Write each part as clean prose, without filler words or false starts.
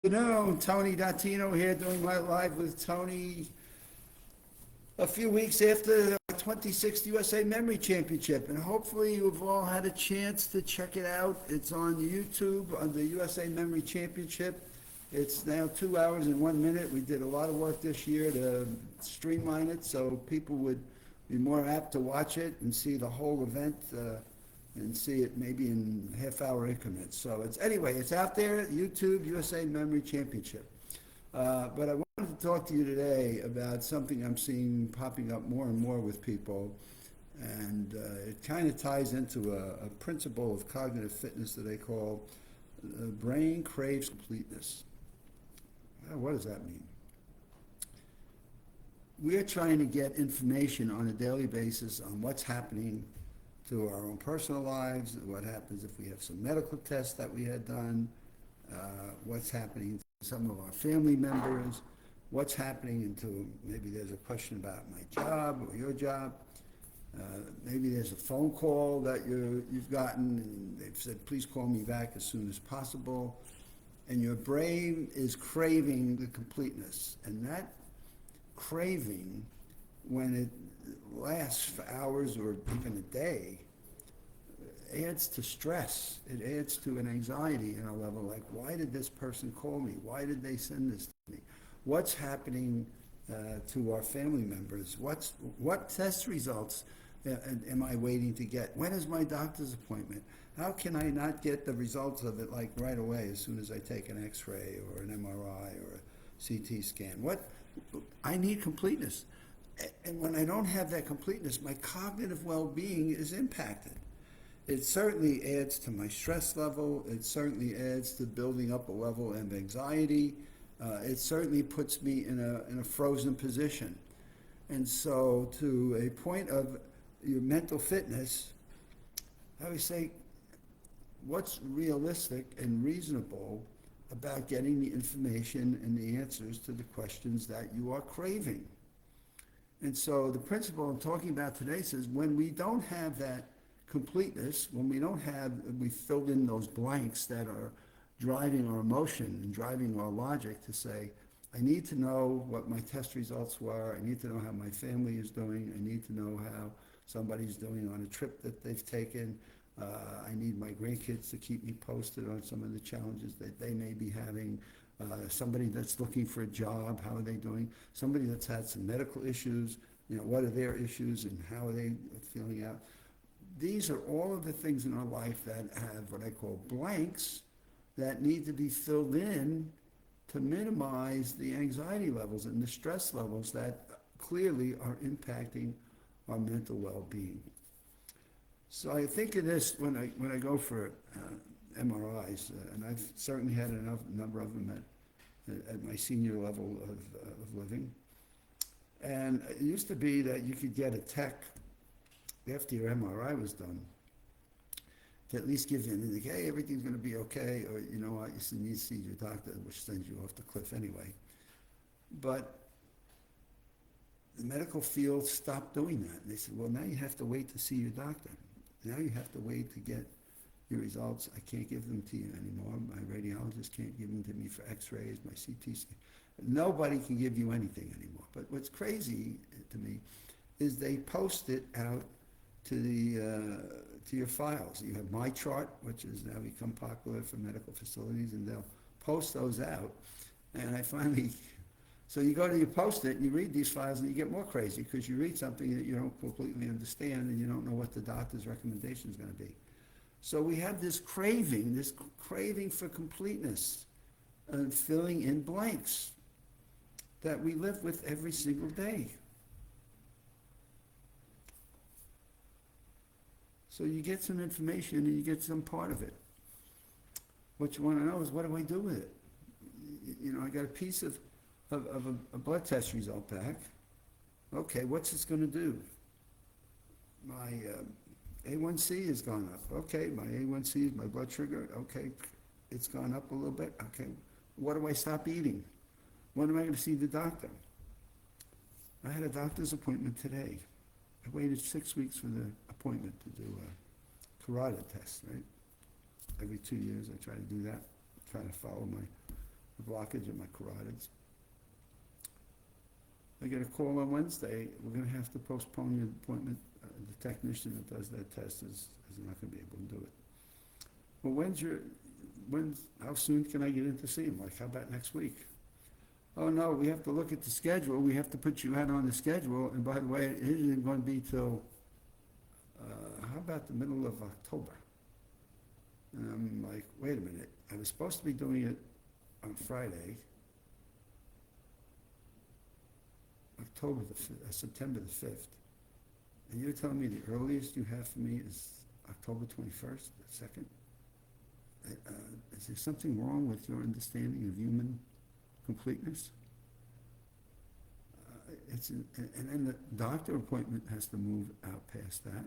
Good afternoon, Tony Dottino here doing my live with Tony a few weeks after the 26th USA Memory Championship. And hopefully you've all had a chance to check it out. It's on YouTube on the USA Memory Championship. It's now 2 hours and 1 minute. We did a lot of work this year to streamline it so people would be more apt to watch it and see the whole event and see it maybe in half-hour increments. So it's out there, YouTube USA Memory Championship. But I wanted to talk to you today about something I'm seeing popping up more and more with people, and it kind of ties into a principle of cognitive fitness that they call brain craves completeness. Well, what does that mean? We're trying to get information on a daily basis on what's happening to our own personal lives, what happens if we have some medical tests that we had done, what's happening to some of our family members, what's happening into maybe there's a question about my job or your job. Maybe there's a phone call that you've gotten and they've said, please call me back as soon as possible. And your brain is craving the completeness. And that craving, when it lasts for hours or even a day, adds to stress. It adds to an anxiety in a level like, why did this person call me? Why did they send this to me? What's happening to our family members? What test results am I waiting to get? When is my doctor's appointment? How can I not get the results of it like right away as soon as I take an X-ray or an MRI or a CT scan? I need completeness. And when I don't have that completeness, my cognitive well-being is impacted. It certainly adds to my stress level. It certainly adds to building up a level of anxiety. It certainly puts me in a frozen position. And so to a point of your mental fitness, I would say, what's realistic and reasonable about getting the information and the answers to the questions that you are craving? And so the principle I'm talking about today says when we don't have that completeness, when we filled in those blanks that are driving our emotion and driving our logic to say, I need to know what my test results were, I need to know how my family is doing, I need to know how somebody's doing on a trip that they've taken, I need my grandkids to keep me posted on some of the challenges that they may be having, somebody that's looking for a job, how are they doing, somebody that's had some medical issues, what are their issues and how are they feeling out. These are all of the things in our life that have what I call blanks that need to be filled in to minimize the anxiety levels and the stress levels that clearly are impacting our mental well-being. So I think of this when I go for MRIs, and I've certainly had a number of them at my senior level of living. And it used to be that you could get a tech after your MRI was done to at least give you an indication, hey, everything's going to be okay, or you know what, you need to see your doctor, which sends you off the cliff anyway. But the medical field stopped doing that. They said, well, now you have to wait to see your doctor. Now you have to wait to get your results. I can't give them to you anymore. My radiologist can't give them to me for x-rays, my CT scan. Nobody can give you anything anymore. But what's crazy to me is they post it out to your files. You have My Chart, which has now become popular for medical facilities, and they'll post those out. And so you go to, you post it, and you read these files, and you get more crazy because you read something that you don't completely understand, and you don't know what the doctor's recommendation is going to be. So we have this craving for completeness and filling in blanks that we live with every single day. So you get some information and you get some part of it. What you want to know is, what do I do with it? I got a piece of a blood test result back. Okay, what's this going to do? My A1C has gone up. Okay, my A1C, my blood sugar, okay, it's gone up a little bit. Okay, what do I stop eating? When am I going to see the doctor? I had a doctor's appointment today. I waited 6 weeks for the appointment to do a carotid test, right? Every 2 years I try to do that, try to follow a blockage in my carotids. I get a call on Wednesday, we're gonna have to postpone your appointment. The technician that does that test is not gonna be able to do it. Well, how soon can I get in to see him? Like, how about next week? Oh, no, we have to look at the schedule, we have to put you out on the schedule, and by the way, it isn't gonna be till, how about the middle of October? And I'm like, wait a minute, I was supposed to be doing it on Friday, September the 5th, and you're telling me the earliest you have for me is October 21st, the 2nd? Is there something wrong with your understanding of human completeness? And then the doctor appointment has to move out past that.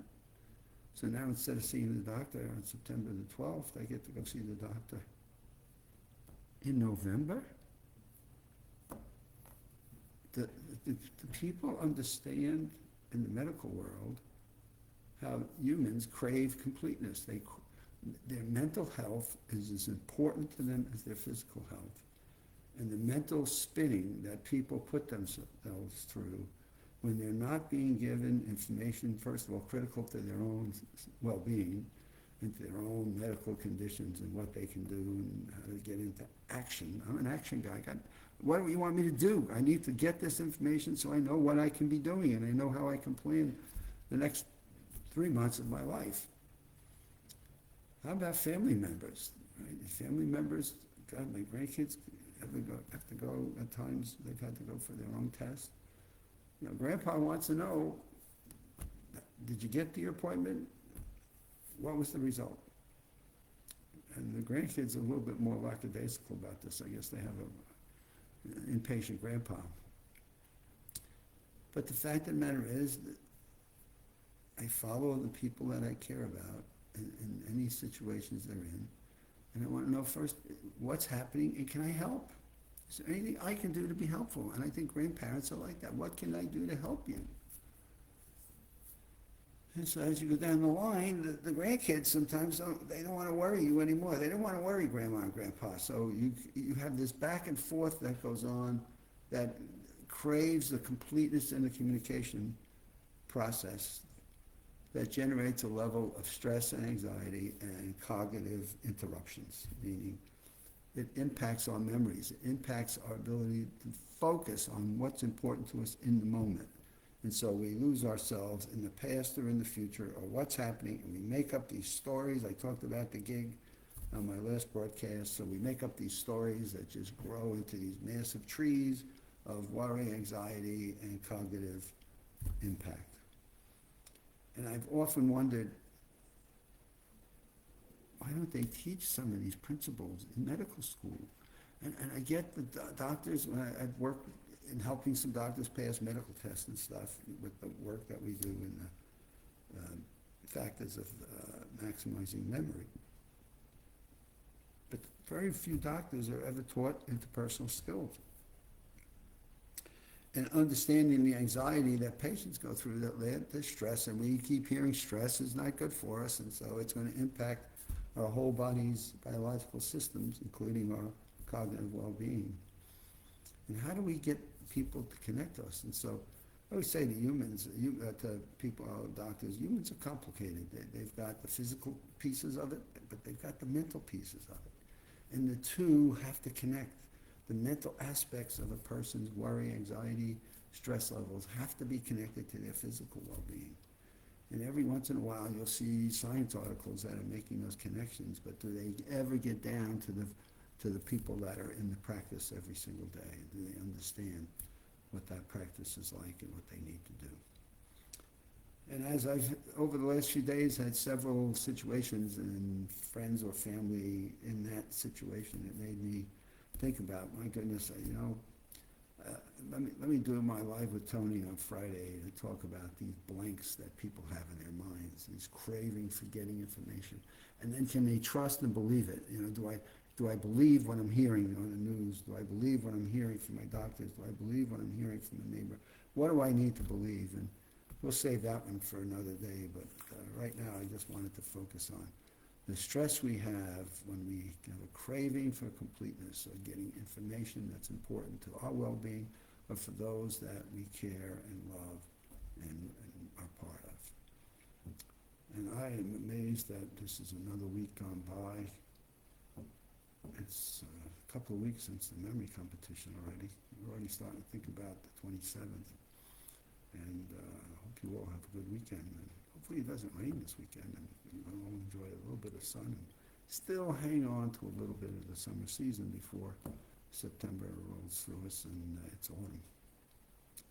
So now instead of seeing the doctor on September the 12th, I get to go see the doctor in November? The people understand in the medical world how humans crave completeness. Their mental health is as important to them as their physical health. And the mental spinning that people put themselves through when they're not being given information, first of all, critical to their own well-being and to their own medical conditions and what they can do and how to get into action. I'm an action guy. What do you want me to do? I need to get this information so I know what I can be doing and I know how I can plan the next 3 months of my life. How about family members? Right? Family members, God, my grandkids have to go at times, they've had to go for their own tests. You know, Grandpa wants to know, did you get to your appointment? What was the result? And the grandkids are a little bit more lackadaisical about this. I guess they have an impatient grandpa. But the fact of the matter is that I follow the people that I care about in any situations they're in. And I want to know first what's happening and can I help? Is there anything I can do to be helpful? And I think grandparents are like that. What can I do to help you? And so as you go down the line, the grandkids sometimes don't want to worry you anymore. They don't want to worry grandma and grandpa. So you have this back and forth that goes on that craves the completeness in the communication process that generates a level of stress and anxiety and cognitive interruptions, meaning it impacts our memories, it impacts our ability to focus on what's important to us in the moment. And so we lose ourselves in the past or in the future or what's happening, and we make up these stories. I talked about the gig on my last broadcast, so we make up these stories that just grow into these massive trees of worry, anxiety, and cognitive impact. And I've often wondered, why don't they teach some of these principles in medical school? And I get the doctors, when I've worked in helping some doctors pass medical tests and stuff with the work that we do in the factors of maximizing memory. But very few doctors are ever taught interpersonal skills. And understanding the anxiety that patients go through that led to stress, and we keep hearing stress is not good for us, and so it's going to impact our whole body's biological systems, including our cognitive well-being. And how do we get people to connect to us? And so I always say to humans, to people, doctors, humans are complicated. They've got the physical pieces of it, but they've got the mental pieces of it. And the two have to connect. The mental aspects of a person's worry, anxiety, stress levels have to be connected to their physical well-being. And every once in a while you'll see science articles that are making those connections, but do they ever get down to the people that are in the practice every single day? Do they understand what that practice is like and what they need to do? And as I've, over the last few days, had several situations and friends or family in that situation, it made me think about, my goodness, let me do my live with Tony on Friday to talk about these blanks that people have in their minds, these cravings for getting information, and then can they trust and believe it? Do I believe what I'm hearing on the news? Do I believe what I'm hearing from my doctors? Do I believe what I'm hearing from the neighbor? What do I need to believe? And we'll save that one for another day. But right now, I just wanted to focus on the stress we have when we have a craving for completeness or getting information that's important to our well-being or for those that we care and love and are part of. And I am amazed that this is another week gone by. It's a couple of weeks since the memory competition already. We're already starting to think about the 27th. And I hope you all have a good weekend. And hopefully it doesn't rain this weekend and you all enjoy a little bit of sun and still hang on to a little bit of the summer season before September rolls through us and it's autumn.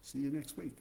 See you next week.